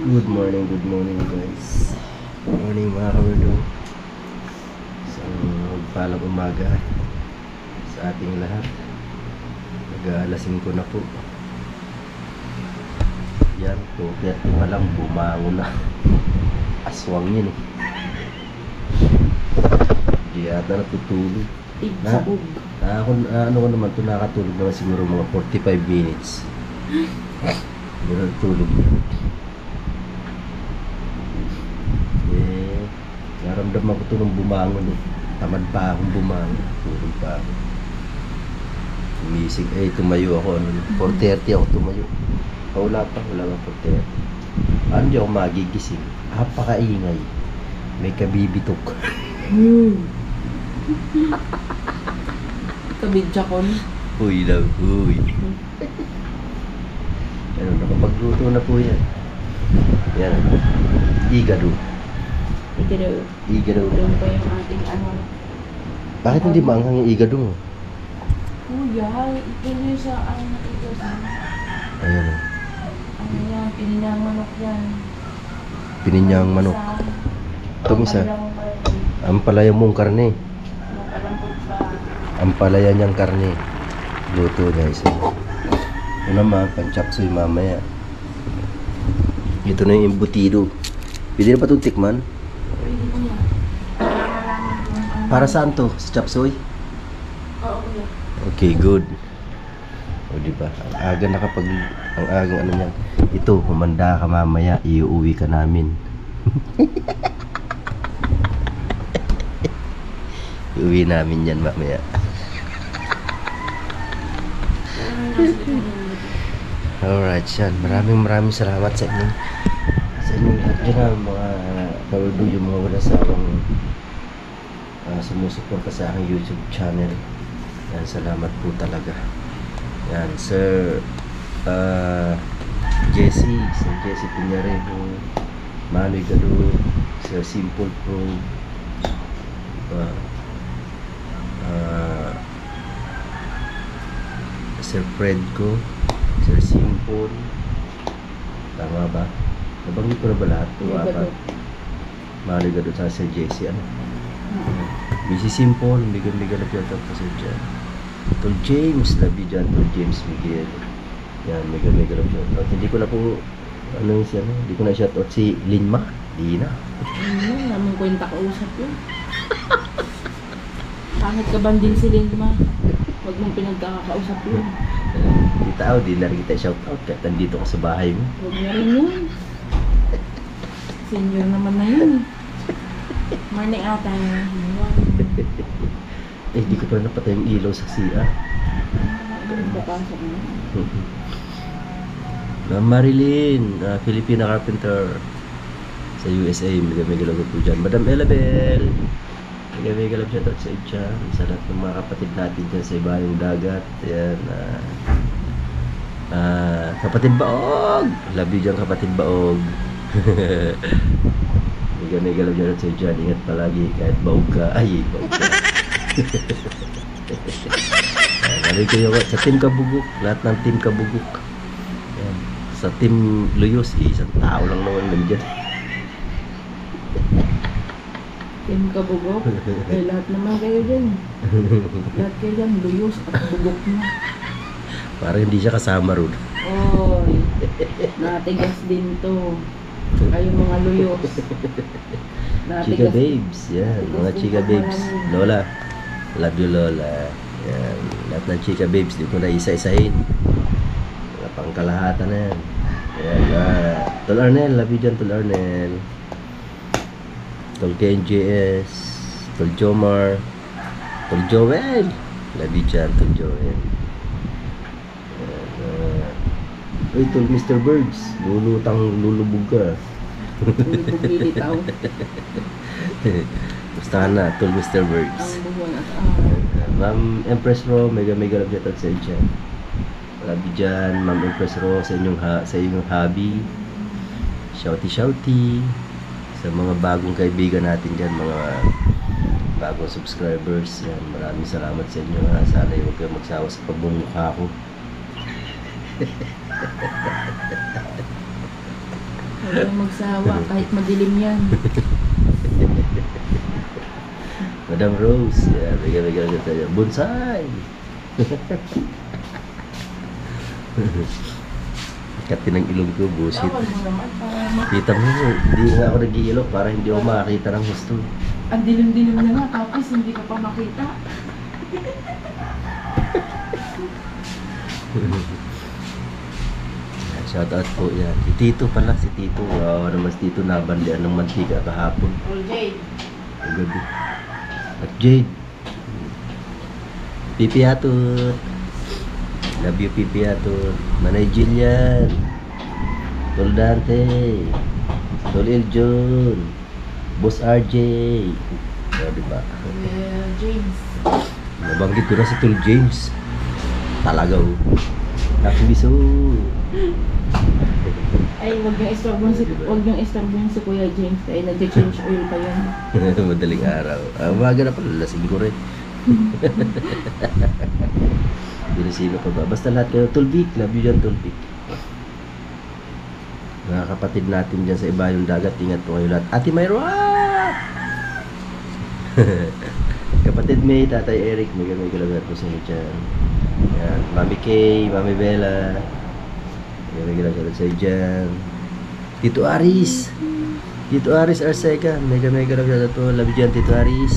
Good morning guys. Good morning mga kawerdo. Isang palang umaga sa ating lahat. Nag-aalasing ko na po. Yan, 2:30 pa lang, bumangon na. Aswang yun eh. Di ata natutulog. Ano ko naman ito, nakatulog naman siguro mga 45 minutes. Hindi natutulog niya. Naramdaman ko ito nung bumangon eh. Tamad pa akong bumangon. Tulog pa ako. Umisig. Tumayo ako. 4:30 ako tumayo. Wala pa 4:30. Ano di ako magigising? Apakaingay. May kabibitok. Kabidya ko na. Uy daw. Uy. Ano, nakapagluto na po yan. Yan. Igado. Igado. Doon pa yung ating ano. Bakit hindi maanghang yung igado mo? Kuya, ito yung sa ano na ito. Ayan o. Ano yan, pininyang manok yan. Pininyang manok. Itong isa. Ampalaya mong karne. Ampalaya niyang karne. Luto niya isa. Ito naman, panchapsoy mamaya. Ito na yung embutido. Pwede na pa itong tikman? Para saan to? Sa chapsoy? Oo, kuya. Okay, good. O diba? Ang agang ano niyan. Ito, humanda ka mamaya, iuwi ka namin. Iuwi namin yan mamaya. Alright, yan. Maraming salamat sa inyong lahat dyan, mga kawerdo, yung mga wala sawang sumusuporta sa aking YouTube channel. Yan, salamat po talaga. Yan, Sir Jesse Piñarejo, Manoy Gado, Sir Simple Pro, Sir Fredco, Sir Simple. Tama ba? Nabanggit ko na ba lahat? Apat. Manoy Gado sa Sir Jesse. Ano? Busy Simple, Miguel na shoutout po sa dyan. Tol James, labi dyan, Tol James Miguel. Yan, Miguel na shoutout. Hindi ko na po, hindi ko na shoutout si Linma. Di na. Naman kwenta kausap yun. Pangit ka banding si Linma. Huwag mong pinagkakausap yun. Di tao, di na rin kita shoutout kahit nandito ka sa bahay mo. Huwag na rin yun. Senior naman na yun eh. Morning ata yun. Di ko pa napatay yung ilaw sa CR. Papasok na. Ma'am Marilyn, Filipina Carpenter sa USA, mega love po dyan. Madam Elabel, mega love shoutout sa dyan. Sa lahat ng mga kapatid natin dyan sa ibayong dagat. Yan, kapatid Baog, love you dyan kapatid Baog. Mega love shoutout sa dyan. Ingat palagi kahit baog ka. Ay, baog ka. Nalay kayo sa Team Kabugok, lahat ng Team Kabugok. Yan. Sa Team Luyos, isang tao lang naman nandyan. Team Kabugok? Lahat naman kayo dyan. Lahat kayo dyan, Luyos at Bugok na. Parang hindi siya kasama ron. Oy, natigas din to. Kayo mga Luyos. Chika Babes, yan. Mga Chika Babes. Lola, love you Lola. Yan. Lahat ng Chika Babes, di ko na isa-isahin. Mga pangkalahatan na yan. Yan. Tol Arnel, love you dyan Tol Arnel. Tol KNJS, Tol Jomar, Tol Joel, love you dyan Tol Joel. Uy, Tol Mr. Birds, lulubog ka. Lulubog lilitaw. Basta ka na, Tol Mr. Birds. Ang buwan at Ma'am Empress Ro, mega love shoutout sa inyo. Love you dyan, Ma'am Empress Ro, sa inyong hobby. Shouty. Sa mga bagong kaibigan natin dyan, mga bagong subscribers. Yan, maraming salamat sa inyo. Sana huwag kayo magsawa sa pagbumukha ko. Huwag kang magsawa kahit madilim yan. Madam Rose, yeah, bigyan tayo. Bonsai! Kati ng ilong ko, busit. Lawan mo naman para Kita mo, hindi nga ako nag-iilok para hindi ako makakita ng gusto. ang dilim-dilim na nga, tapos hindi ka pa makita. Shout out po yan. Si Tito pala, si Tito. Wow, naman si Tito nabandian ng mantika kahapon. All Jade. Gabi. At Jade. Pipi Atot. Love you, Pipi Atot. Manay Jillian. Tol Dante. Tol Eljon. Boss RJ. O, diba? Well, James. Nabanggit ko na si Tol James. Talaga oh. Takbiso. Ay, wag niyong istorbon si Kuya James. Ay, nag-change oil pa yun. Madaling araw. Umaga na pala, lasing ko rin. Sino pa ba? Basta lahat kayo. Tulbik, love you dyan, Tulbik. Mga kapatid natin dyan sa iba yung dagat, ingat po kayo lahat. Ate Mayra! Kapatid May, Tatay Eric, may galagat po sa inyo dyan. Yan. Mami Kay, Mami Bella, may galagat sa inyo dyan. Tito Aris, Tito Aris Arseca, may galagat po. Love you dyan, Tito Aris.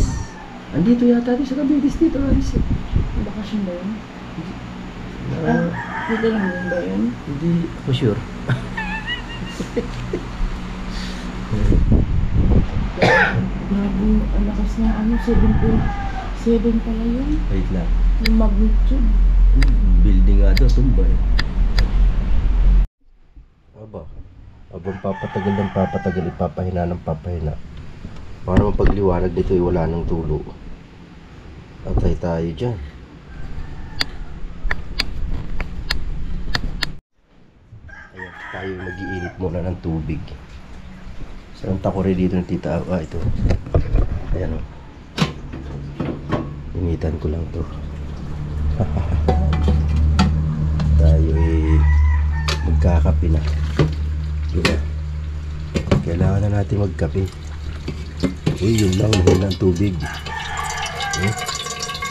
Andito yata rin sa Cavite, Tito Aris. Bakasyon ba yun? Ah, Dito lang yun ba yun? hindi ako sure. Grabe, ang lakas niya. 7.7 pala yun. Wait lang. Yung magnitude. Building nga daw, tumba eh. Aba, abang papatagal, ipapahina ng papahina. Para mapagliwanag nito ay wala ng tulo. Atay tayo dyan. Ayan, tayo mag-iinit muna ng tubig. Saan ko rin dito ng tita? Ah, ito. Ayan o. Initan ko lang to. Tayo ay magkakape na. Diba? Kailangan na natin magkape. Uy, yun lang, mahina ang tubig.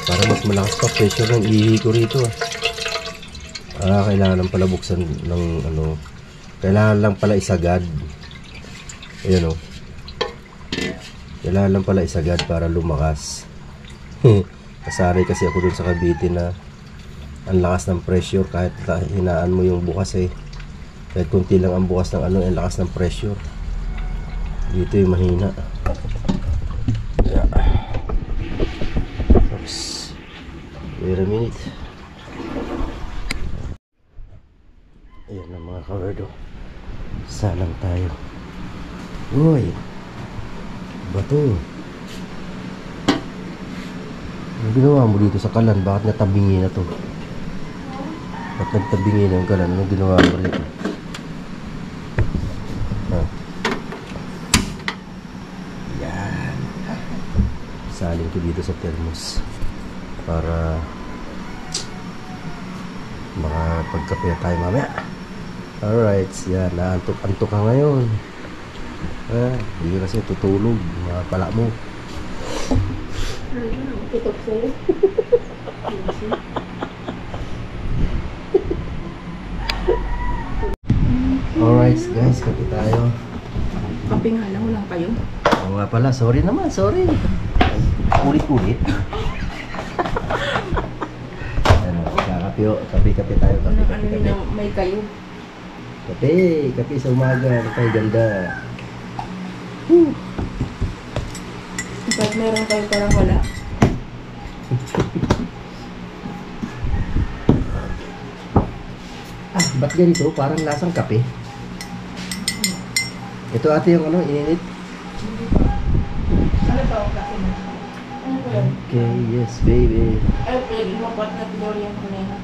Para mas malakas pa pressure ng ihi ko rito. Kailangan lang pala buksan ng ano. Kailangan lang pala isagad. Ayan o. Kailangan lang pala isagad para lumakas. Kasari kasi ako dun sa Cavite na ang lakas ng pressure kahit hinaan mo yung bukas eh. Kahit kunti lang ang bukas ng ano, ang lakas ng pressure. Dito yung mahina. Yeah. Oops. Wait a minute. Ayan na mga kawerdo. Salang tayo. Uy! Bato. Ano ginawa mo dito sa kalan? Bakit natabingi na to? Bakit nagtabingi na yung kalan? Ano ginawa mo dito? Yan. Salin ko dito sa thermos para makapagkape tayo mamaya. Alright. Yan. Naantok-antok ka ngayon. Hindi kasi tutulog. Mga pala mo. Tutok sa'yo. Alright guys, kape tayo. Kape nga lang, wala kayo. Oo nga pala, sorry naman, sorry. Ulit-ulit. Ano, kakape o. Kape tayo, kape. May kayo. Kape sa umaga. Kape, ganda. Pag meron kayo parang wala. Ba't ganito? Parang lasang kape. Ito ate yung ano, ininit. Ano ba ang kape mo? Ano ba yan? Okay, yes baby. Ay, pwede mo ba't na Dorian ko na yan?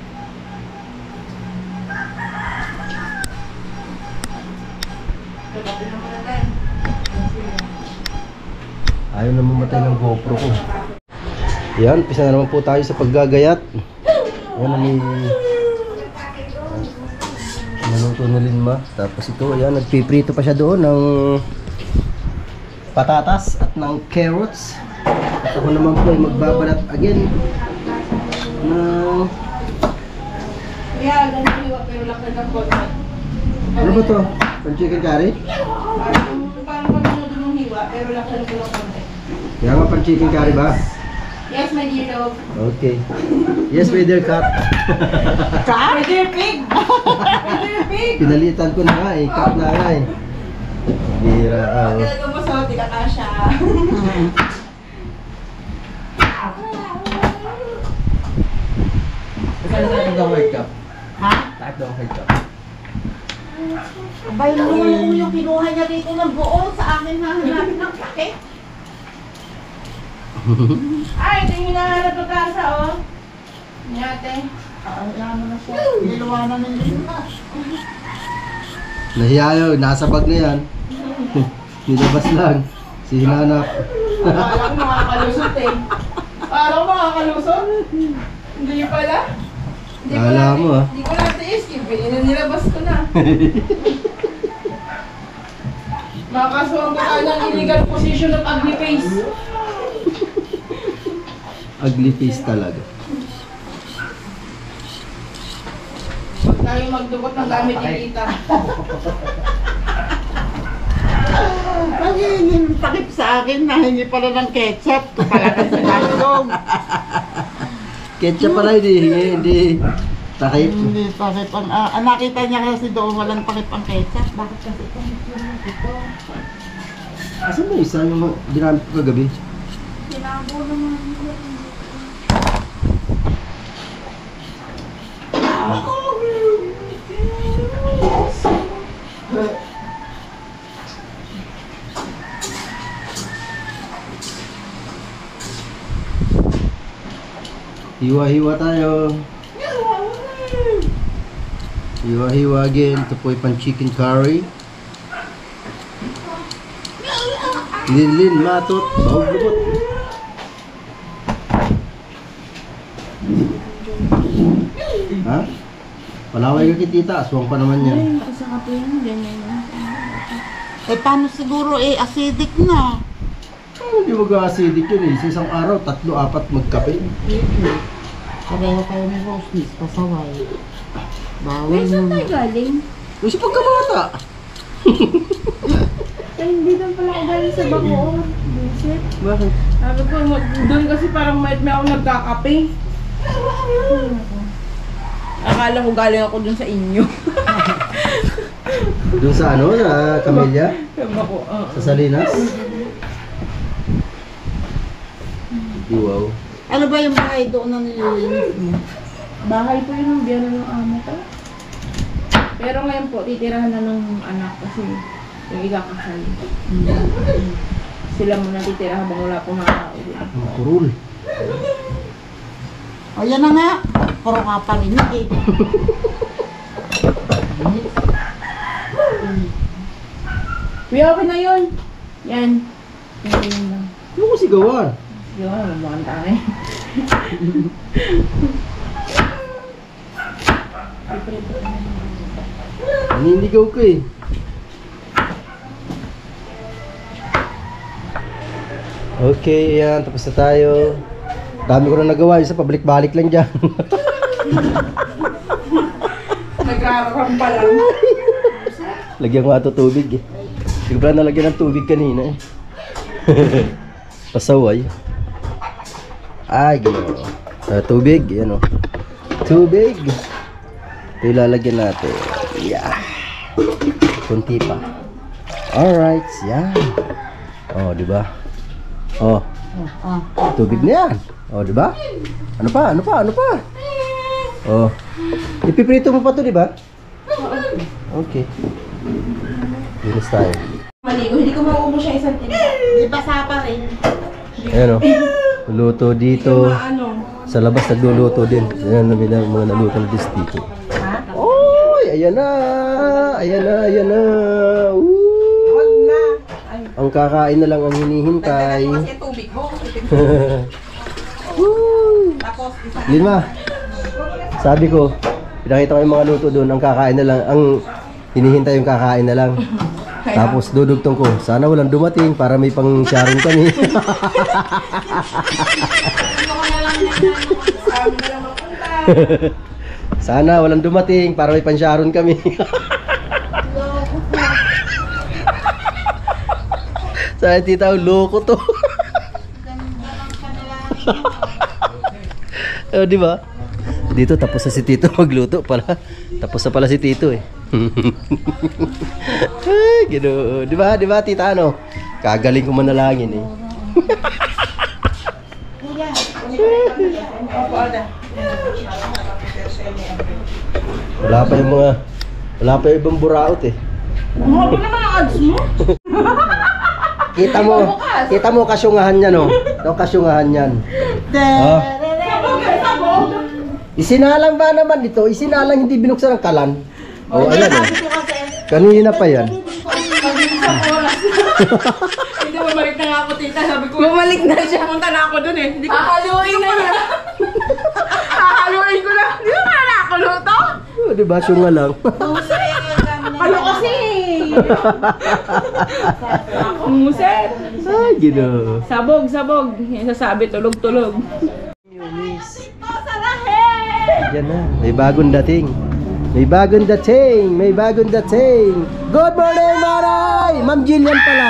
Kape naman na tayo. Ayaw na mamatay ng GoPro ko. Yan, pisa na naman po tayo sa paggagayat. Yan, Naluto na rin ma. Tapos ito, ayan, nagpiprito pa siya doon ng patatas at ng carrots. At ako naman po ay magbabalat again ng... Kaya, ganun hiwa, pero laki ng konti. Ano ba to? Pan-chicken curry? Parang pag ng hiwa, pero laki ng konti. Kaya nga pan-chicken curry ba? Yes, my dear dog. Okay. Yes, my dear cat. My dear pig! My dear pig! Pinalitan ko na nga eh. Cat na nga eh. Bira ka. Oh. Talaga mo sa tika ka siya. Saan tayo daw white cup? Ha? Tayo daw white cup. Abay, naman yung kinuha niya dito ng buo sa akin hahanapin ng kakit. Ay, ito yung hinahanap ng kasa, oh. Nyate. Alam mo na siya. Niluwanan ng lima. Nahiyayo, nasa bag na yan. Nilabas lang. Si hinanap. Akala ko makakalusot eh. Akala ko makakalusot. Hindi pala. Akala mo ah. Hindi ko natiis. Nilabas ko na. Makakasuhan ko tayo ng illegal position of ugly face. Ugly face talaga. Huwag tayo magdukot ng gamit ni Tita. Pag takip sa akin, nahingi pala ng ketchup. Ito pala na sinasong. Ketchup pala hindi takip. Hindi takip ang... nakita niya kasi doon walang takip ang ketchup. Bakit kasi ito? Asan ba isa yung ginamit ko kagabi? Tinago naman. Hiwa-hiwa tayo. Hiwa-hiwa again. Ito po ay pan-chicken curry. Linlin, matot, bawag lubot. Ha? Palaway ka kitita, aswang pa naman yan. Ay, isa ka po yan. Ganyan na. Eh paano siguro acidic na? Hindi mag-acidic yun eh. Sa isang araw, 3-4 magkape. Pareho kayo ni Rosmis, pasaway. Bawal Ay, saan tayo na. galing? Kasi pagkabata. Ay, hindi doon pala ako galing sa Bacoor. Bullshit. Bakit? Sabi ko, doon kasi parang may ako nagkakape. Akala ko galing ako doon sa inyo. Doon sa ano? Sa Camellia? Sa Bacoor. Sa Salinas? Wow. Ano ba yung bahay doon na nililinis mo? Bahay po yun ng biyano ng amo ko. Pero ngayon po, titirahan na ng anak kasi yung ikakasal. Sila muna titira habang wala pong makakauwi. Ang kurul. O yan na nga. Puro ka pa rin eh. Kuya, okay na yun. Yan. Yan lang. Ano ko sigawan? Yun, mukhang tayo. Naninigaw ko eh. Okay, yan. Tapos na tayo. Dami ko na nagawa. Isa pabalik-balik lang dyan. Nagraram pa lang. Lagyan ko ato tubig eh. Hindi ko pala nalagyan ng tubig kanina eh. Pasaway. Ay, gano'n. Tubig, yan o. Tubig. Ito ilalagyan natin. Yeah. Kunti pa. Alright, yan. Oh, di ba? Oh, tubig na yan. Oh, di ba? Ano pa? Ano pa? Ano pa? Oh. Ipiprito mo pa to, di ba? Okay. Bilis tayo. Maligo, hindi ko mauubos siya isang tinta. Di basa pa rin. Ayan o. Luto dito. Ano? Sa labas nagluluto din. Ayan na mga naluto na dito. Oy! Ayan na! Ayan na! Ayan na! Wag na. Ay, Ang kakain na lang ang hinihintay. kasi tubig mo. Woo! Tapos, isa. Lima, sabi ko, Pinakita ko yung mga luto doon, ang kakain na lang, ang hinihintay yung kakain na lang. Tapos dudugtong ko, sana walang dumating para may pang sharing kami. Sana walang dumating para may pang sharing kami. Sa tita, loko to. Oh, di ba? Dito tapos na si Tito magluto pala. Tapos na pala si Tito eh. Ay, Ginoo. Di ba? Di ba, tita, ano? Kagaling ko manalangin eh. Wala pa yung ibang buraot eh. Ano naman ang ads mo? Kita mo kasyungahan yan, oh. Ito kasyungahan yan. Oh. Isinalang ba naman dito? Isinalang hindi binuksan ng kalan. Oh, ayan oh. Kanina pa yan. Hindi, bumalik na nga ako, tita. Sabi ko, bumalik na siya. Punta na ako dun eh. Hindi ko hahaluin na yan. Hahaluin ko na. Di ba na ako luto? Oh, diba? Syunga lang. Ano kasi? Muset. Ay, Ginoo. Sabog. Yung sasabi, tulog. Diyan na. May bagong dating. Good morning, Maray! Ma'am Jillian pala.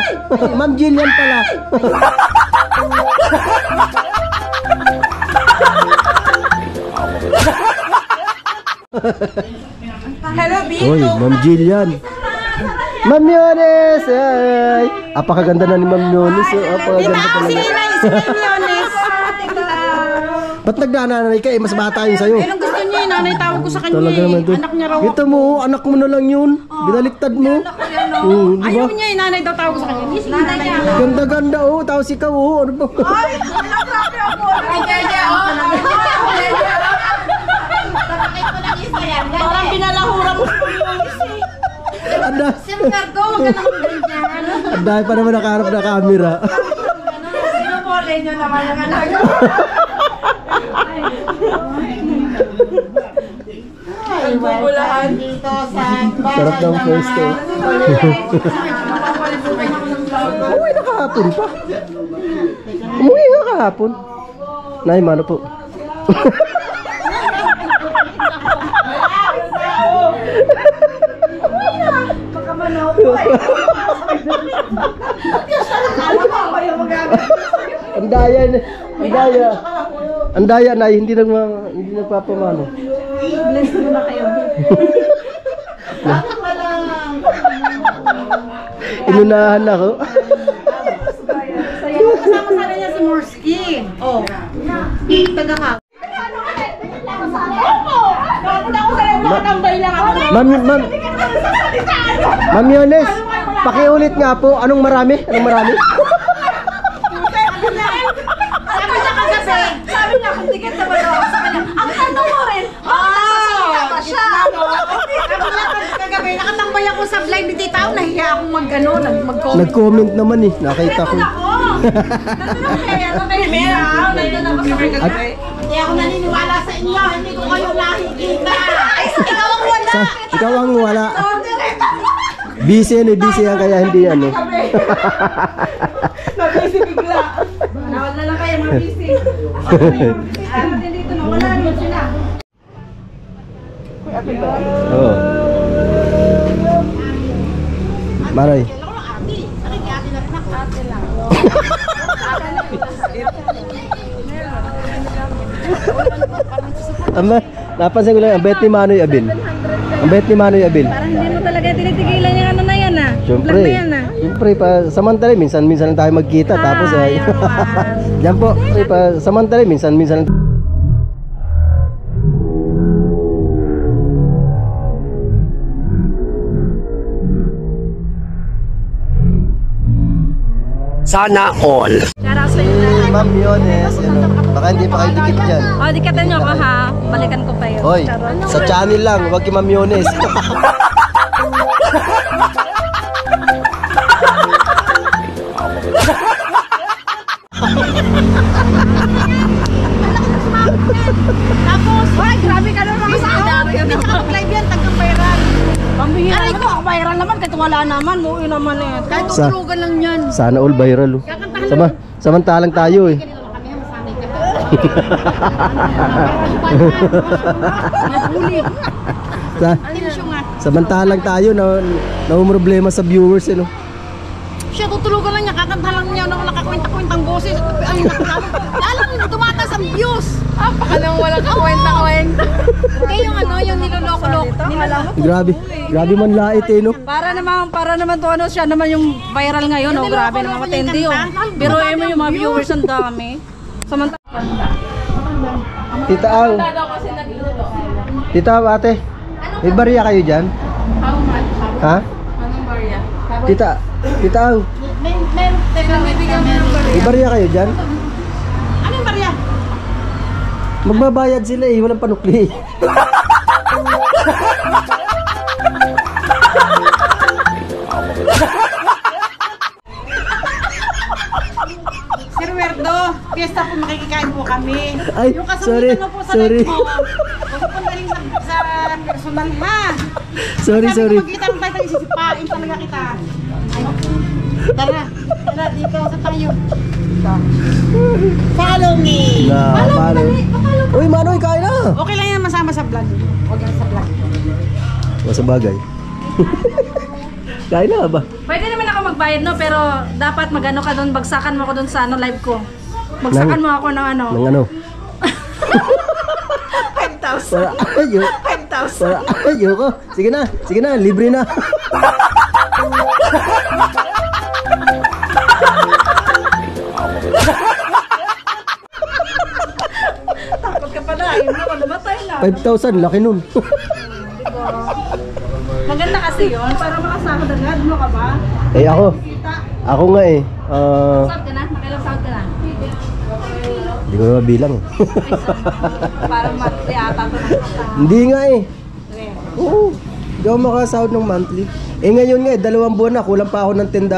Hello, Bito. Oy, Ma'am Jillian. Ma'am Yones! Ay! Apakaganda na ni Ma'am Yones. Apakaganda talaga. Ba't nagdananay ka eh? Mas bata yun sa'yo. Anong gusto niya? Nanay tawag ko sa kanya. Talaga naman to. Anak niya raw. Kita mo, anak mo na lang yun. Binaliktad mo. Diba? Ayaw niya, nanay daw tawag ko sa kanya. Nanay niya. Ganda-ganda oh. Tapos ikaw oh. Ano ba? Ay, grabe ako. Parang pinalahura mo. Sir Cardo, huwag ka naman ganyan. Ang dahil pa naman nakaharap na camera. Sinupole niyo naman ang anak. Bubulahan dito sa Sarap ng first day. Umuwi na kahapon pa. Umuwi nga kahapon. Nay, mano po. Ang daya na hindi nagpapamano. Bless mo na kayo. Inunahan ako. Kasama sana niya si Morsky. Oh. Taga ka. Ma'am Yones, pakiulit nga po. Anong marami? Sabi niya, kung ticket na ba daw ako sa kanya? Ang tanong mo rin, nasasalita pa siya. Kagabi, nakatambay ako sa blind ni Tita. Nahiya akong mag-comment. Nag-comment naman eh. Nakita ko. Nandun ako sa kagabi. Hindi ako naniniwala sa inyo, hindi ko kayo nakikita. Ay, ikaw ang wala. Ikaw ang wala. Busy yan kaya hindi ano. Nabisi bigla. Nawal na lang kayo, mabisi. Ano din dito, nawala naman sila. Oo. Maray. Napansin ko lang, ang bait ni Manoy Abil. Parang hindi mo talaga tinitigilan yung ano na yan ah. Siyempre, Vlog na yan ah. siyempre pa samantala minsan lang tayo magkita tapos ay yan po, pa samantala minsan lang. Sana all. Shoutout sa inyo lahat. Ma'am Yones, baka hindi pa kayo dikit dyan. O, dikatan nyo ako ha. Balikan ko pa yun. Hoy, sa channel lang, wag kay Ma'am Yones. Tapos, ay, grabe ka naman sa Ano, ako viral naman, kahit wala naman, buuin naman eh. Kahit Sa- tutulugan lang yan. Sana all viral. Oh. Samantalang tayo eh. Ganito lang kami, masanay ka. Nabuli. Tensyon nga. Samantalang tayo na problema sa viewers eh, no? Siya, tutulugan lang niya, kakanta lang niya nung nakakwenta-kwentang boses. Ay, alam niyo, tumataas ang views. Baka nang walang kakwenta-kwenta. Kaya yung ano, yung niloloko-loko. Grabe man lait eh, no? Para naman to ano siya naman yung viral ngayon, oh, grabe naman matindi yun. Pero mo yung mga viewers ang dami. Samantala. Tita Aw. Tita Aw, ate. May barya kayo dyan? How much? Ha? Anong barya? Tita Aw. May barya kayo dyan? Ano yung barya? Magbabayad sila eh, walang panukli. Sir Werdo, piyesta po makikikain po kami. Ay, Yung sorry, kasabitan mo po sa sorry. live mo, huwag po na rin sa personal ha. Sorry. Sabi ko magkita ng tayo, isisipain talaga kita. Tara, dito sa tayo. Follow me. Paano? Uy, Manoy, kain na! Okay lang yan masama sa vlog. Huwag yan sa vlog. Sa bagay. Kain na ba? Pwede naman ako magbayad no, pero dapat magano ka doon, bagsakan mo ako doon sa ano live ko. Bagsakan mo ako ng ano. Ng ano? 5,000. Para ayo. 5,000. Para ayo ko. Sige na, libre na. Takot ka pa na, yun na, namatay na. 5,000, laki nun. Maganda kasi yun, para makasahod agad, mo ka ba? Eh ako nga eh. Sahod ka na? Makailang sahod ka na? Hindi ko na mabilang. Para monthly ata ito ng kasahan. Hindi nga eh. Oo. Hindi ako makasahod ng monthly. Eh ngayon nga eh, 2 buwan na, kulang pa ako ng $10.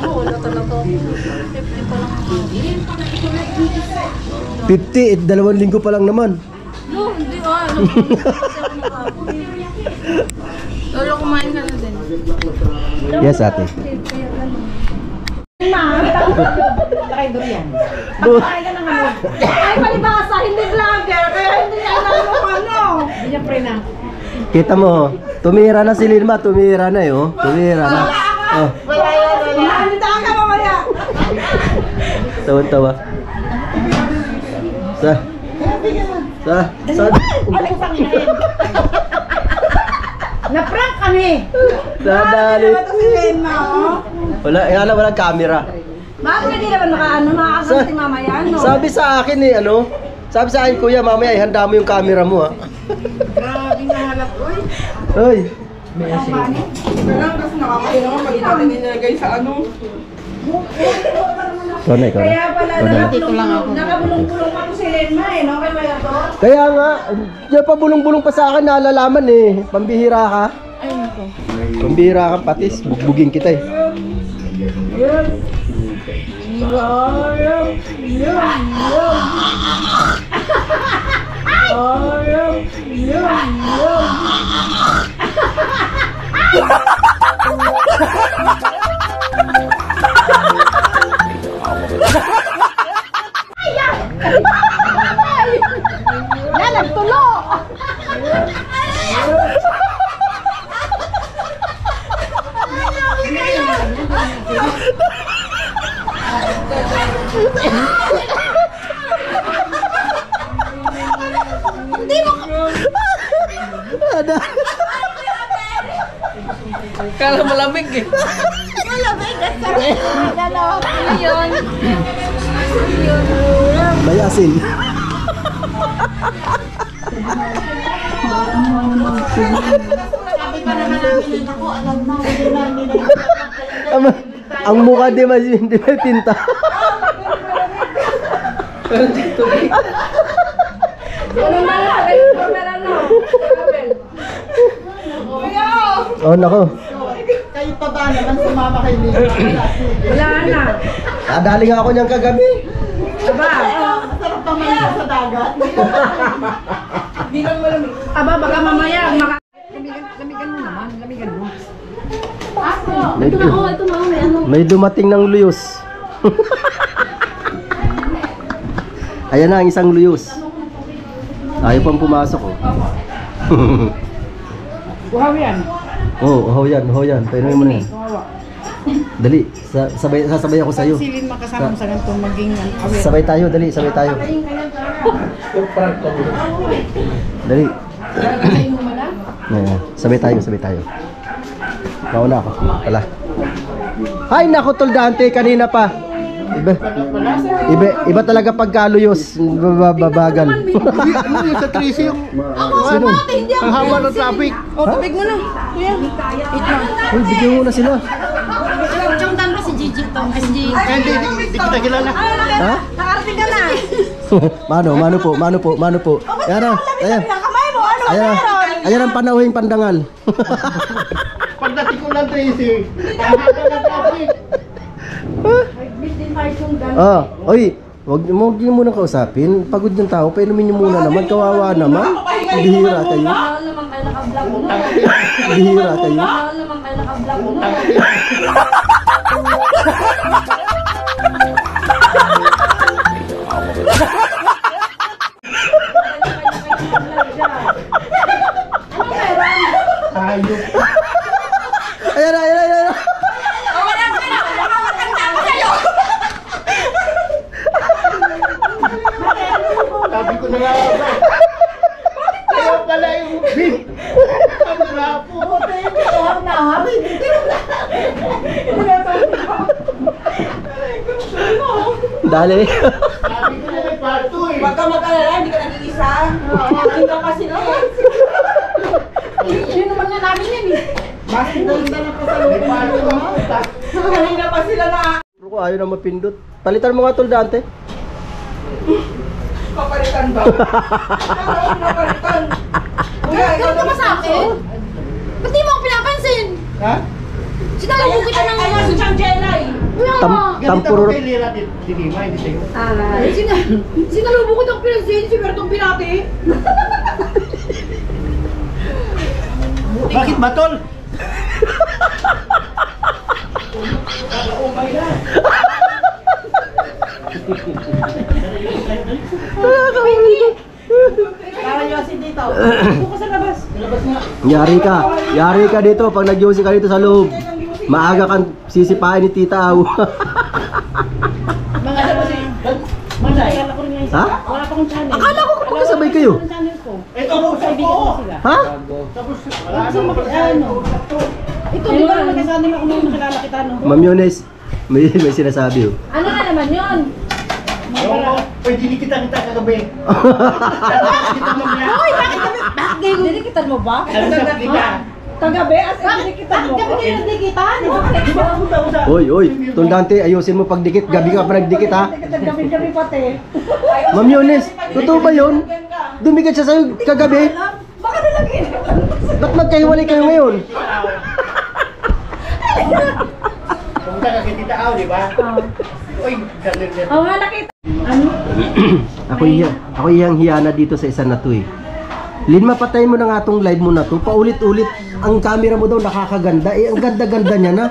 Oo, luto na to. 50 pa lang. 50, 2 linggo pa lang naman. No, hindi ah. Lolo, kumain ka na din. Yes, ate. Takay durian. Pagkain ka ng ano. Ay, palibasa, hindi vlogger. Kaya hindi niya alam kung ano. Hindi niya pre na. Kita mo, tumira na si Lilma, tumira na eh, oh. Tumira na. Oh, Naalita ka mamaya. tawa-tawa. Sa. Na-prank kami. Dadali. Ito si Lena, oh. Walang camera. Bakit hindi naman makakaganti mamaya, no? Sabi sa akin eh, sabi sa akin, kuya, mamaya ihanda mo yung camera mo, ha. Grabe na halap. Uy, Hoy. kailangan kasi nakakailangan pag natin inagay sa ano. Ikaw na. Kaya pala Dito lang ako. nakabulong-bulong pa to si Lena, eh, no? Kay Mayador. Kaya nga, diyan pa bulong-bulong pa sa akin, nalalaman eh. Pambihira ka. Ayun ko. Pambihira ka, patis. Bugbugin kita eh. Yan, nagtulo! Kala malamig eh. Ayun. May asin. Sabi pa naman namin, ako, alam na, hindi namin Ang mukha di may pinta. Ano na lang? Camera no? Oh, nako. Kayo pa ba naman sumama kay Lina? Wala na. Nadali nga ako niyang kagabi. Aba. Masarap pa man sa dagat. Hindi lang malamig. Aba, baka mamaya lamigan mo naman, lamigan mo. May dumating ng luyos. Ayan na ang isang luyos. Ayaw pang pumasok oh. Buhaw yan. Oh, uhaw yan. Painumin mo na yan. Dali, sasabay ako sa'yo. Silin makasama sa ganito maging aware. Sabay tayo, dali, sabay tayo. Dali. Sabay tayo. Mauna ako. Wala. Ay, naku, Tol Dante, kanina pa. Iba talaga pagkaluyos. Babagal. Ano yung sa Tracy yung... Sino? Ang haba ng traffic. O, tubig mo na. Kuya. Uy, bigyan mo na sila. Yung tanong si Gigi to. Hindi kita kilala. Ha? Nakarating ka na. Mano po. Ayan na, ayan. Kamay mo, ano Ayan na. Ayan ang panauhing pandangal. Pagdating ko lang Tracy, ang haba ng traffic. Oy, wag mo muna kausapin. Pagod yung tao, painumin niyo muna naman. Kawawa naman. Bihira kayo. naman kayo naka-vlog mo. Bihira kayo. naman kayo naka-vlog mo. Ayok. Ayan na. Sabi ko na nga ba? Kaya pala yung big. Kamera po. Dali. Sabi ko na may parto eh. Huwag ka mag-alala, hindi ka nag-iisa. Hindi ka pa sila. Yun naman nga namin yan eh. Bakit ganda na pa sa may parto ang puta? Kanina pa sila na. Ko ayaw na mapindot. Palitan mo nga, Tol Dante. Papalitan ba? Papalitan. Kuya, ikaw Ganun ka ba sa akin? Ba't di mo ako pinapansin? Ha? Sinalubog kita ng Ay, si Chang Jelay. Ganito Tampurot. ako kay Lira di Lima, hindi sa'yo. Sinalubog ko ng pinansin, si Bertong Pinati. Bakit ba, Tol? Yari ka dito pag nag-yosi ka dito sa loob. Maaga kang sisipain ni Tita Aw. Ha? Wala pa akong channel. Akala ko magkasabay kayo. Channel ko. Ito po sa ko. Ha? Tapos, wala na. Ito, di ba nagkasanin ako nung nakilala kita, no? Ma'am Yunes, may sinasabi oh. Ano na naman yun? Oo, pwede di kita kagabi. Hoy, bakit dinikitan mo ba? Alam kita. Kagabi, as in dinikitan mo? Gabi kayo nagdikitan? Oy, Tol Dante, ayusin mo pagdikit. Gabi ka pa nagdikit ha. Gabi pati. Ma'am Yunes, totoo ba yun? Dumikit siya sa'yo kagabi? Baka nalagin. Ba't magkahiwalay kayo ngayon? Kung ka kita Aw, di ba? Uy, ganun yan. Oo nga, nakita. Ano? Ako iyang hiyana dito sa isa na to eh. Lin, mapatay mo na nga tong live mo na to. Paulit-ulit. Ang camera mo daw nakakaganda. Eh, ang ganda-ganda niya na.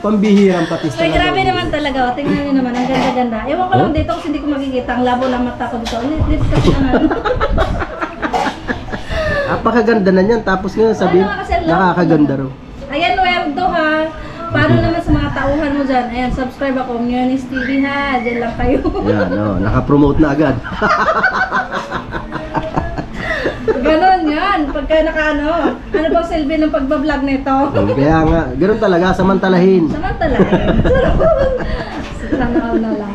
Pambihirang patis Ay, talaga. grabe naman talaga. O, tingnan nyo naman. Ang ganda-ganda. Ewan ko lang dito kasi hindi ko makikita. Ang labo ng mata ko dito. Let's kasi naman. Apakaganda na niyan. Tapos ngayon sabihin, Ano, kasi love. nakakaganda raw. Ayan, Werdo ha. Paano naman sa mga tauhan mo dyan? Ayan, subscribe ako. Myonis TV ha. Diyan lang kayo. Yan, nakapromote na agad. Ganon yan. Pagka ano bang silbi ng pagbablog nito? Kaya nga, ganoon talaga, samantalahin. Samantalahin. Sana all na lang.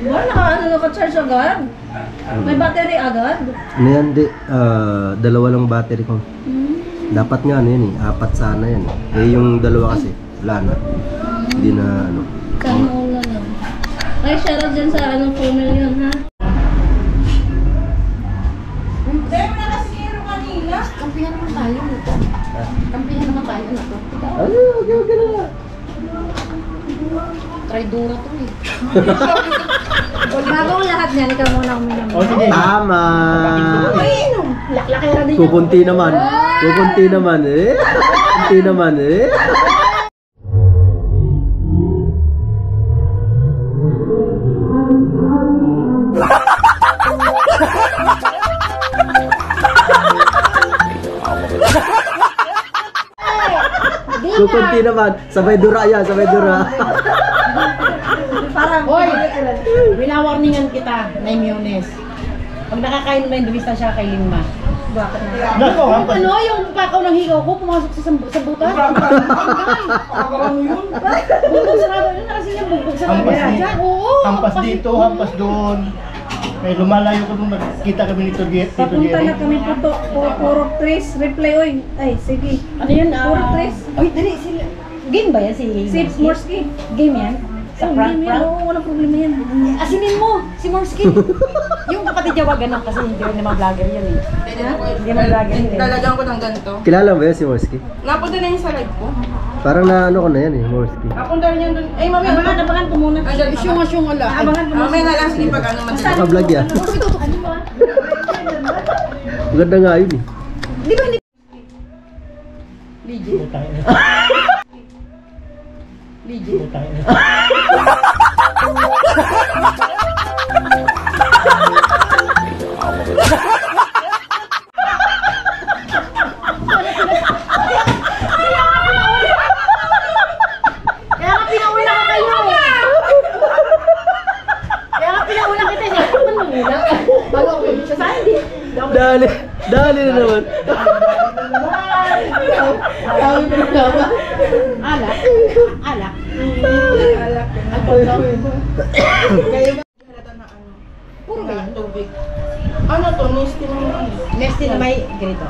Wala, naka-charge agad? May battery agad? Ano yan, dalawa lang battery ko. Dapat nga ano yan eh, 4 sana yan. Eh yung dalawa kasi, wala na. Hindi na ano. Sana all na lang. Ay, shoutout dyan sa anong phone yun ha. Kampihan naman tayo nito. Kampihan naman tayo nito. Ano, okay na. Traidura to eh. Bago ang lahat niyan, ikaw muna uminom. O, sige. Tama. Ay, inom. Lakera din Kukunti naman. Kukunti naman eh. Kunti naman eh. Kukunti naman. Sabay dura yan, sabay dura. Parang, hoy, winawarningan kita, Naimyones. Pag nakakain mo na yung dumistan kay Lingma. Bakit na? Nako, Yung ano, yung pakaw ng higaw ko, pumasok sa butas. Ano yun? Bugbog sarado yun, kasi yung bugbog sarado. Hampas dito. Diyan, oo. Hampas dito, hampas doon. May lumalayo ko nung nakita kami nito Tito Papunta Jerry. na kami puro Tris. Reply, oy. Ay, sige. Ano yun? Puro Tris. Ay, dali, sila. Game ba yan si Si Morsky. Game yan? Sa prank? Oo, walang problema yan. Asinin mo, si Morsky. Yung kapatid niya wag ganun kasi hindi naman vlogger yun eh. Hindi naman vlogger yun eh. Lalagyan ko ng ganito. Kilala mo ba yan si Morsky? Napunta na yun sa live ko. Parang na ano ko na yan eh, Morsky. Napunta rin yun dun. Ay, mamaya. Abangan ko muna. Syunga lang. Abangan ko muna. Mamaya na lang, sige pag ano man. Naka-vlog yan. Maganda nga yun eh. Di ba hindi? Legit. Kaya nga pinauna ka kayo eh. Kaya nga pinauna kita eh. Ako man manguna. Bago ako siya sa hindi. Dali, dali na naman. Tawag ko na ba? Alak. Alak. Alak. Kaya ba? Puro ba yan? Tubig. Ano to? Nasty naman. Nesty na may ganito.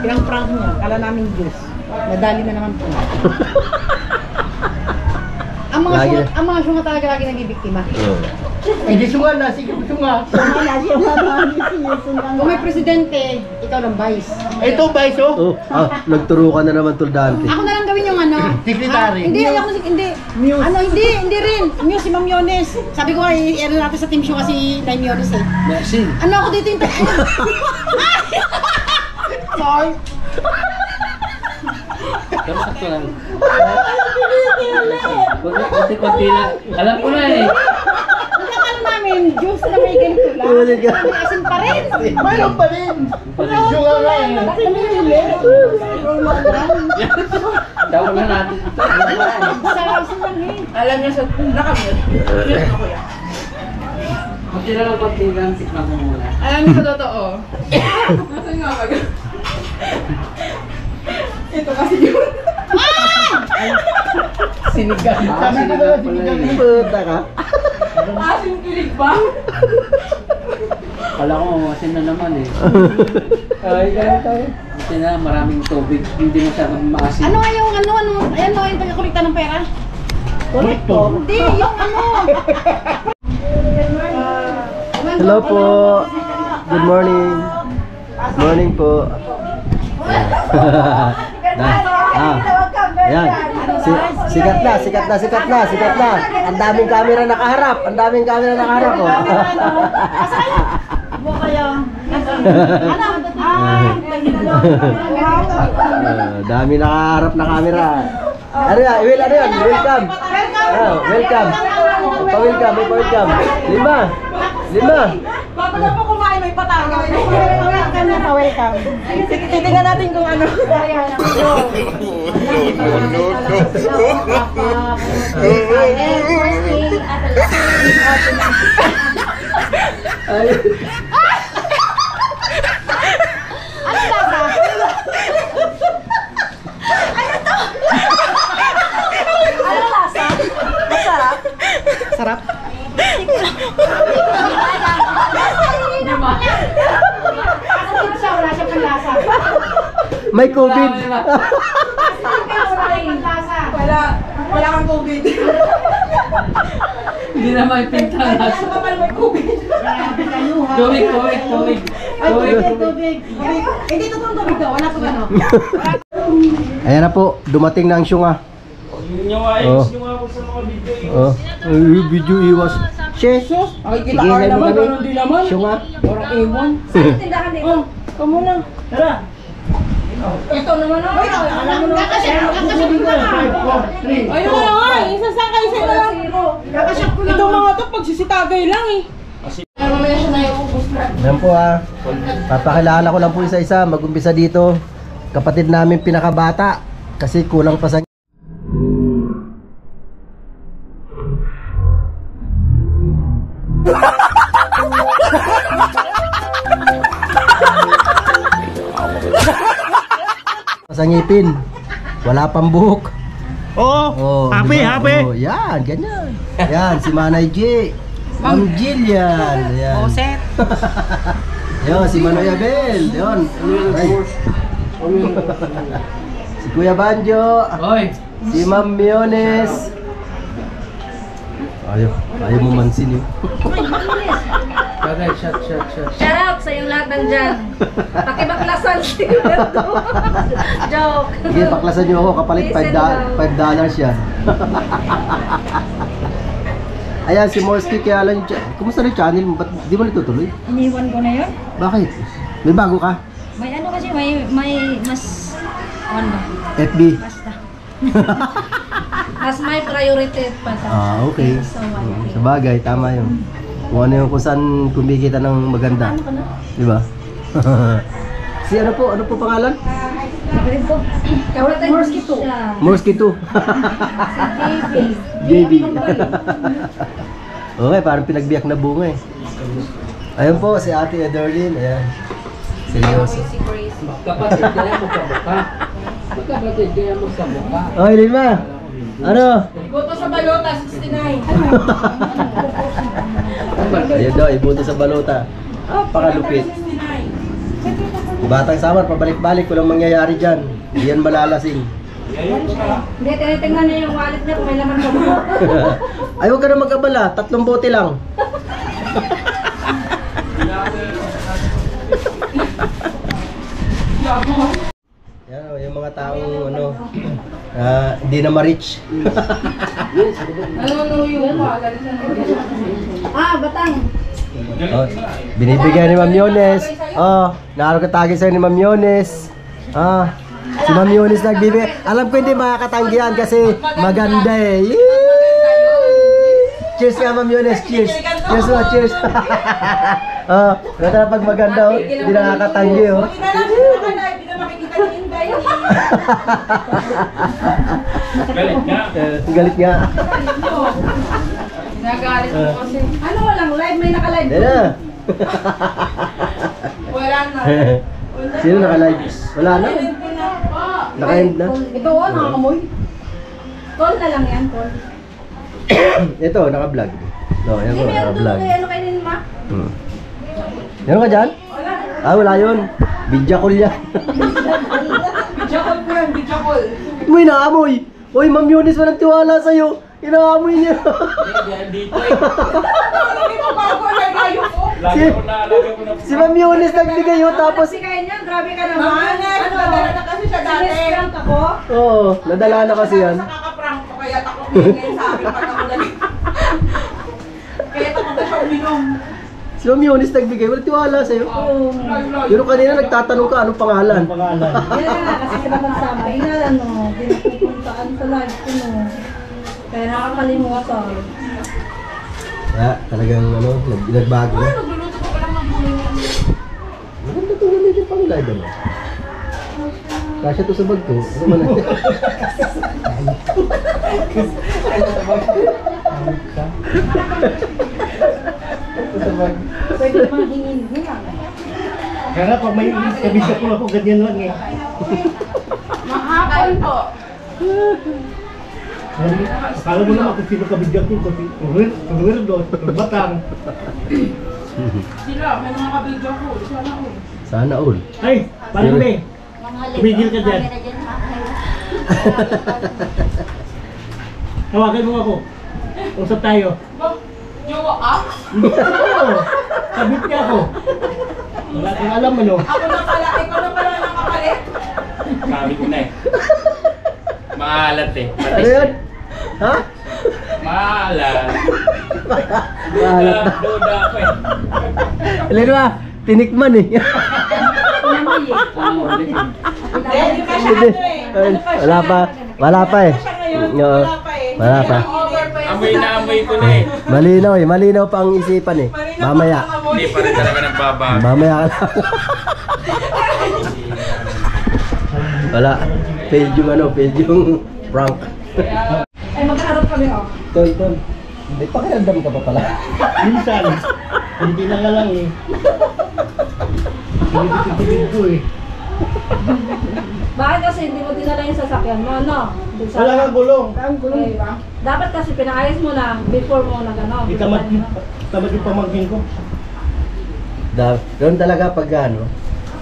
Pinang-prank niya. Kala namin juice. Nadali na naman po. Ang mga syunga talaga lagi nagibiktima. Eh, di sunga na, sige sunga. Kung may presidente, ikaw lang vice. Ito, Baiso. Oh, nagturo ka na naman Tuldante. Ako na lang gawin yung ano. Secretary. Hindi, ayoko hindi. Ano, hindi rin. Muse, si Ma'am Yones. Sabi ko ay, ano natin sa team show kasi Time Yones eh. Merci. Ano ako dito yung Sorry. Pero sakto lang. Konti-konti lang. Alam ko na eh. Ang akala namin, juice na may ganito lang. Ulit ka. May asin pa rin. Mayroon pa rin. Sunga nga eh. Tawag na natin ito. Sarap lang eh. Alam niya sa nakamute. Mute ako yan. Konti na lang konti lang. Sikman mo muna. Alam niya sa totoo. Kasi nga mag... Ito kasi yun. Sinigang. Sabi ko na, sinigang eh. Puta ka. Asin kilig ba? Kala ko masin na naman eh. Ay, ganun tayo. Kasi na maraming tubig. Hindi masyadong maasin. Ano yung pagkakulikta ng pera? Kolekto. Hindi, yung ano. Hello po. Good morning. Morning po. Ayan. Sikat na. Ang daming camera nakaharap. Oh. Buka kayo. Dami nakaharap na camera. Ano yan? Welcome. Welcome. Pa-welcome. Lima. Bago na po kumain, may patanga. Kanya pa welcome. Titingnan natin kung ano. Ay. Ano lasa? Ano lasa? Masarap? Sarap? Wala siya panlasa. May COVID. Wala kang COVID. Hindi na may pintalas. May COVID. Tubig. Tubig. Hindi totoong tubig daw. Wala to ano. Ayan na po, dumating na ang syunga. Yung ayos, yung ako sa mga video. Video iwas. She. Sus, nakikita Sige, ka hello naman, kami. ganun din naman. Siya nga. Parang ewan. Saan tindahan dito? Oh, kamo na. Tara. Ito naman ako. Alam mo naman kasi. Ayun na nga, isa sa kayo sa lang. Ito mga to, pagsisitagay lang eh. Mamaya siya na iubos na. Yan po papakilala ko lang po isa-isa. Mag-umpisa dito. Kapatid namin pinakabata. Kasi kulang pa sa sa ngipin. Wala pang buhok. Oo, happy, diba? happy. Oh, yan, ganyan. Yan, si Manay J. Ma'am Jillian. Yan. Oset. Yan, si Manoy Abel. Yan. Ay. Si Kuya Banjo. Oy! Si Ma'am Miones. Ayaw mo mansin yun. Bagay, shot. Shout out sa yung lahat ng dyan. Pakibaklasan si Roberto. Joke. Sige, paklasan nyo ako. Kapalit $5 yan. Ayan, si Morsky, kaya lang yung kumusta na yung channel mo? Ba't di mo natutuloy? Iniwan ko na yun. Bakit? May bago ka? May ano kasi, may mas, ano ba? FB? Basta. Mas may priority pa sa Okay. So, okay. Sa bagay, tama yun. Kung ano yung kung saan kumikita ng maganda. Ano ka na? Di ba? Si ano po pangalan? Kapatid ko. Kapatid Morsky 2. Morsky 2. JB. JB. Okay, parang pinagbiyak na bunga eh. Ayun po, si Ate Ederlyn. Ayan. Seryoso. Magkapatid kaya magkabuka. Magkapatid kaya magkabuka. Okay, Lima. Ano? Iboto sa balota, 69. Ayun daw, ibuto sa balota. Pakalupit. Batang Samar, pabalik-balik, walang mangyayari dyan. Hindi yan malalasing. Hindi, tinitingnan niya yung wallet niya kung may laman ko. Ay, huwag ka na mag-abala. 3 bote lang. Yan, yung mga taong hindi na ma-reach. Batang. Oh, binibigyan ni Ma'am Yones. Nakakatagi sa'yo ni Ma'am Yones. Si Ma'am Yones nagbibigay. Alam ko hindi makakatanggihan kasi maganda eh. Cheers nga Ma'am Yones, cheers. Cheers mo, cheers. Ganda na pag maganda hindi nakakatanggi oh. Hindi na makikita ni Inday. Galit nga. Nagalit mo kasi. Ano walang live? May naka-live Yan na. Wala na. Sino naka-live? Wala na. Naka-end na. Ito nakakamoy. Call na lang yan, call. Ito, naka-vlog. No, yan Hindi, po, meron doon naka-vlog. kay ano kainin ma? Meron ka dyan? Wala yun. Video call yan. Bijakol ko yan, bijakol. Uy, naamoy! Uy, Ma'am Yones, walang tiwala sa'yo. Inaamoy niya. Hindi mo bago na layo ko. Si Ma'am Yones nagbigay yun, tapos... Kasi kaya niyan, grabe ka naman. Ano? Nadala na kasi siya dati. Sinis-prank ako. Oo, nadala na kasi yan. Nakaka-prank ko kaya ako ngayon sa akin pag ako nag... Kaya takot na siya uminom. Si Ma'am Yones nagbigay, walang tiwala sa'yo. Pero kanina nagtatanong ka, anong pangalan? Yan nga, kasi sila magsama. Inalan mo, pinapupuntaan sa live ko no. Kaya nakakalimutan. Kaya talagang nagbago na. Nagluluto ko lang ng buhay niya. Maganda ito gamitin pang live ano? Kasya to sa bag ko. Ano man na? Pwede naman hingin mo lang. Kaya pag may kabisa ko ako, ganyan lang eh. Mahapon po. Akala mo naman kung sino kabigyan ko, kasi Ruerdo, Batang. Sila, may mga kabidyo ko. Sana ko. Sana all. Ay, parang be, tumigil ka dyan. Tawagan mo ako. Usap tayo. Jowa ah? Oo, sabit niya ako. Wala kang alam ano. Ako na pala, ikaw na pala nakapalit. Sabi ko na eh. Maalat eh. Ano yan? Ha? Maalat. Maalat na. Duda ako eh. Alin ba? Tinikman eh. Wala pa. Wala pa eh. Oo. Wala pa. Amoy na amoy ko na eh. Malinaw eh. Malinaw pa ang isipan eh. Mamaya. Hindi pa rin talaga nagbabago. Mamaya ka lang. Wala. Failed yung ano. Failed yung prank. Ay, magkaharap kami, oh. Tol, tol. Hindi, pakiramdam ka pa pala. Minsan, hindi na nga lang eh. Tinitipid ko eh. Bakit kasi hindi mo dinala yung sasakyan mo, no? Dun sa- Wala nga gulong. Eh, dapat kasi pinayos mo na before mo na gano'n. Tamad yung pamangkin ko. Doon talaga pag ano,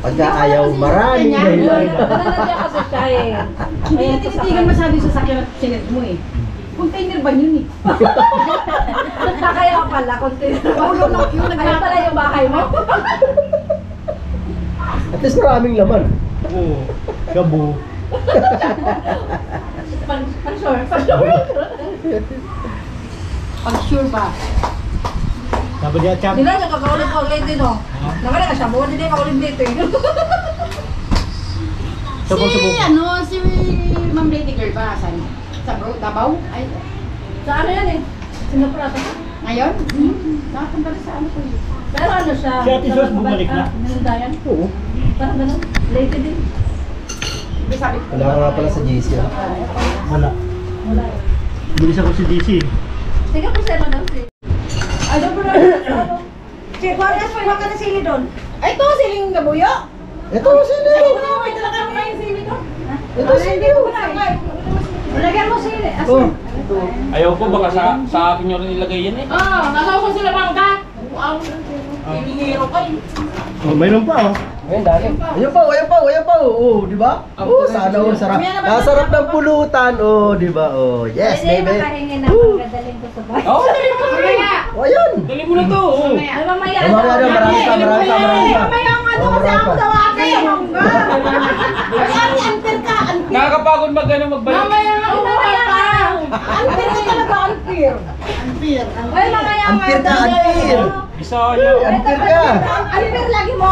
pagka ayaw, maraming dahilan. Nandiyan kasi siya eh. Hindi Ayun, na tinitigan masyado sa sakyan at sinet mo eh. Container ba yun eh? Kaya pala, container. Ayun pala yung bahay mo. At least maraming laman. Oo. Gabo. Pan-sure. Pag-sure ba? Sabi niya, Chap. Di na siya kakaulit-ulit din, oh. Nakala ka siya, buwan din kaulit dito eh. Si Ma'am Lady Girl ba? Saan? Sa bro, Tabaw? Ay, Sa ano yan eh? Sinaprata ka? ngayon? Nakapunta rin sa ano ko yun. Pero ano siya? Si Ate Sos bumalik na? Minundayan? Oo. Parang gano'n. Late din. Di sabi ko. Wala nga pala sa JC. Wala. Wala eh. Bilis ako si DC. Sige po siya daw si. Ano po na? Si Juarez po, iwan ka na sili doon. Ay, ito, siling gabuyo. Ito sila. May talaga mo yung sili doon. Ito sila. Lagyan mo sili. Oh. Ayaw ko, baka sa akin nyo rin ilagay yan eh. Nakaw ko sila bangka. Wow. Hinihiro ko eh. Oh, mayroon pa oh. Ayun, dali. Ayun pa, ayun pa, ayun pa. Oh, di ba? Oh, sana all sarap. Nasarap ng pulutan. Oh, di ba? Oh, yes, Pwede baby. makahingi na magdadaling ko sa bahay. Oh, Oh, ayun. dali mo na to. Oh. Ay, mamaya. Oh, mamaya daw, marami pa, marami pa, marami pa. Mamaya ang ano Oh, kasi marami ako pa. daw ate. Ay, anter ka, anter. Nakakapagod magbayad. Mamaya na anter ka talaga, anter. Anter. Ay, mamaya. Ampir ka, ampir. Isa nyo. Ampir ka. Anter lagi mo?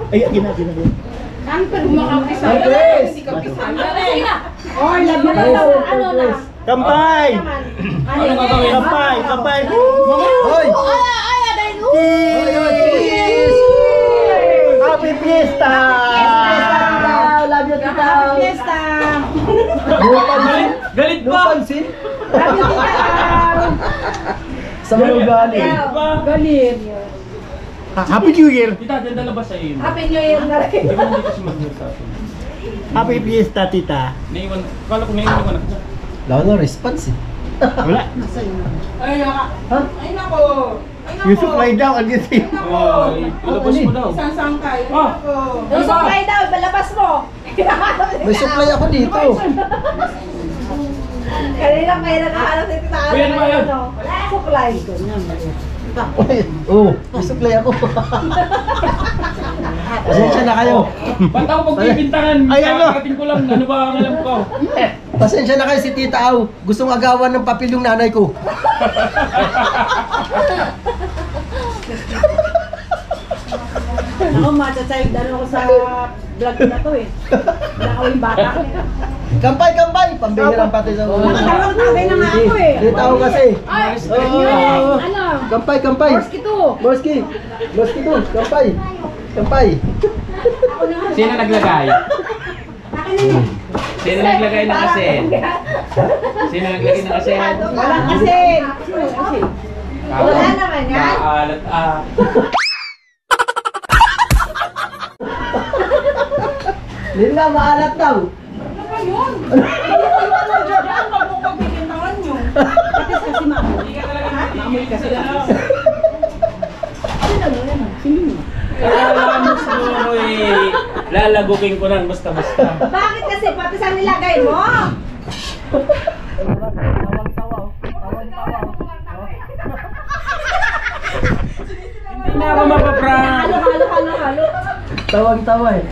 Ay, ginagin. Anter, gumakapisa. Andres. Hindi ka pisa. Sige na. Oh, labi na Andres. daw. Ano na? Kampay! Ano gagawin? Kampay! Kampay! Hoy. Ay, aday. Cheers. Happy Fiesta! Love you, tita. Fiesta. Lupansin. Galit pa. Lupansin. Sa mga galing. Galit. Happy New Year! Tita, dala ba sa iyo? Happy New Year na rin. Hindi mo hindi kasi mag-hear sa akin. Happy Fiesta, tita! Naiwan, kala ko naiwan ako. Wala na response eh. Wala. Ay, naka. Ay, nako. Ay, nako. Yung supply daw, andyan siya. Ay, ilabas mo daw. Isang sangkay. Ay, Ah. nako. Yung supply daw, palabas mo. May supply ako dito. Kanina may nakahanap si Tita Ana. Kuya, ano ba yan? Wala, supply. Oh, may supply ako. Pasensya na kayo. Ba't ako pagpipintangan? Ay, ano? Kakarating ko lang. Ano ba ang alam ko? Pasensya na kayo si Tita Au. Gustong agawan ng papel yung nanay ko. Ako, matcha-child ano ko sa vlog na to eh. Wala ko yung bata. Kampay, kampay! Pambihirang pati sa ulo. Nakatawag tagay na nga ako eh. Tita Au kasi. Ay, Oo. ano? Kampay, kampay. Morski to. Morski. Morski to. Kampay. Kampay. Sino naglagay? Sino naglagay ng asin? Sino naglagay ng asin? Walang asin. Sino asin? Wala naman yan. Kaalat ah. Hindi nga, maalat daw. Ano ba yun? Ano dyan? Huwag mong pagbigintangan nyo. Patis kasi maamoy. Maamoy kasi patis. Alam mo siguro eh. Lalagukin ko nan basta-basta. Bakit kasi pati sa nilagay mo? Hindi na ako mapaprank. Halo. Tawang-tawa eh.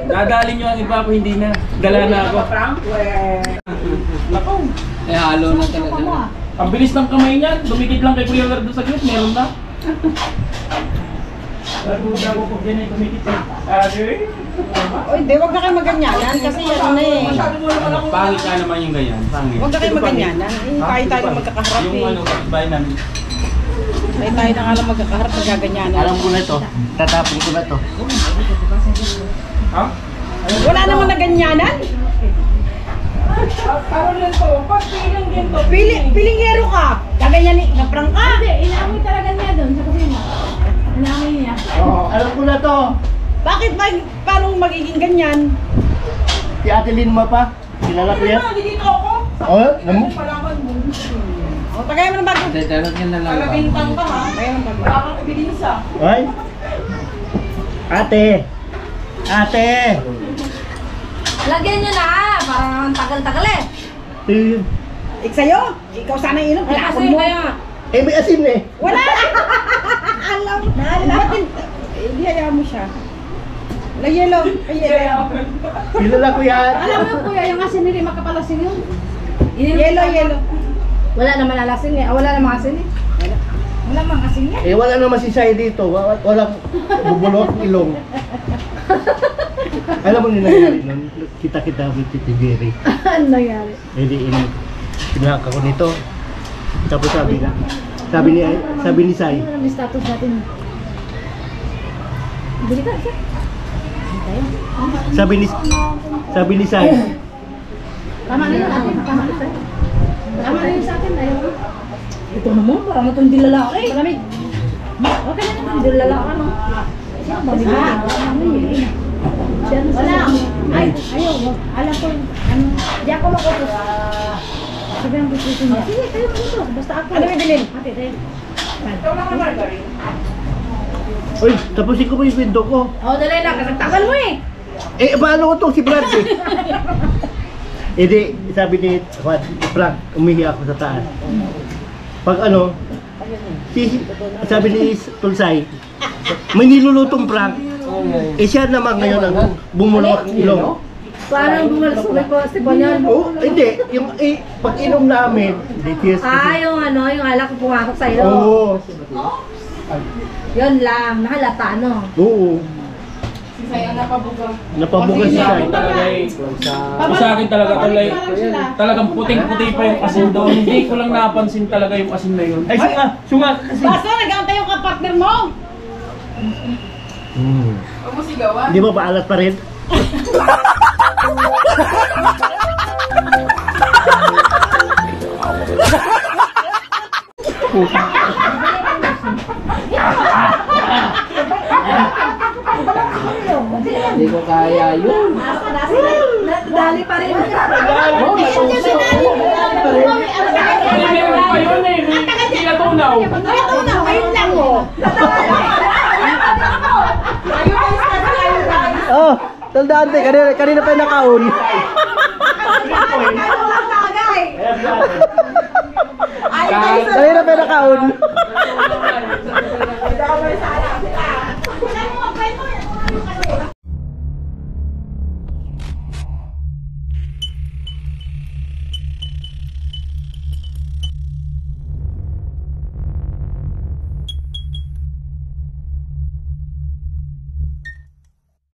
Dadali nyo ang iba ako, hindi na. Dala na ako. Frank, Nako. Eh, halo na talaga. Ang bilis ng kamay niyan. Dumikit lang kay Kuya Lar doon sa gilid. Meron na. Bago po din ay dumikit eh. Uy, di, wag na kayo maganyanan kasi ano na eh. Pangit ka naman yung ganyan. Pangit. Wag na kayo maganyanan. Tayo lang magkakaharap Yung eh. ano, kapitbahay namin. Tayo na nga lang magkakaharap, magaganyanan. Alam ko na to. Tatapon ko na to. Ha? Wala naman na ganyanan. Parang lang to. Pag piling din to. Pilingero ka. Gaganyanin, naprang ka. Hindi, inaamoy talaga niya doon sa kusina. Inaamoy niya. Alam ko na to. Bakit ba, parang magiging ganyan? Si Ate Linma pa. Kilala ko yan. Dito ako. Oh, Palaban mo. O, tagay mo ng bago. Dadalagyan na lang ba? Kalabintang ka ha. Tagay mo ng bago. Wala kang ebidensya. Ay. Ate. Ate. Lagyan niyo na. Parang ang tagal-tagal eh. Sa'yo, ikaw sana inom. Kasi Pinakon mo. kaya. Eh, may asin eh. Wala! Alam. Ba't hindi hayaan mo siya? La yellow. Ay, yellow. Kilala ko yan. Alam mo kuya, yung asin hindi makapalasin yun. Yellow. Wala naman alasin eh. Wala namang asin eh. Wala namang asin niya. Eh, wala naman si Sai dito. Walang bubulot, ilong. Alam mo nangyari nun? Kita-kita with Titi Jerry. Ano nangyari? Eh, di pinaka ko nito. Tapos sabi ni Sai, Ano naman status natin? Bili ka siya. sabi ni Sai, Tama na yun atin. Tama na yun. Tama na yun sa atin. Ayaw. Ito naman, parang itong dilalaki. Malamig. Okay na naman, dilalaki no? Siya, malamig. Wala. Ay, ayaw. Alam ko, ano, di ako makupos. Sabi ang gusto niya. Sige, kayo mo ito. Basta ako. Ano may bilhin? Ate, tayo. Ikaw lang naman, Gary. "Uy, tapusin ko ba yung window ko?" Oo, dali lang. Kasagtagal mo eh. Eh, paano ko to si Brad eh? Eh di, sabi ni Frank, umihi ako sa taas. Pag ano, sabi ni Tulsay, may nilulutong Frank. Eh siya naman ngayon ang bumulawak ng ilong. Parang bumalasubay ko si Bonyan. Oh, hindi. Yung pag inom namin, hindi tears. Yung ano, yung alak ko pumasok sa'yo. Oo. Yun lang, nakalata ano. Oo. Si Sayang napabuga. Napabukas si Sa Sai. akin talaga eh. Sa akin talaga tulay. Talagang puting-puti pa yung asin doon. Hindi ko lang napansin talaga yung asin na yun. Ay, sunga kasi. Basta, nag-aantay yung kapartner mo. Huwag mo sigawan. Di ba paalat pa rin? Hindi ko kaya yun. Dali pa rin. Meron pa yun eh. Hindi natunaw. Wait lang mo. Oh, tandaan din, kanina pa yung nakaon. Kanina pa yung nakaon.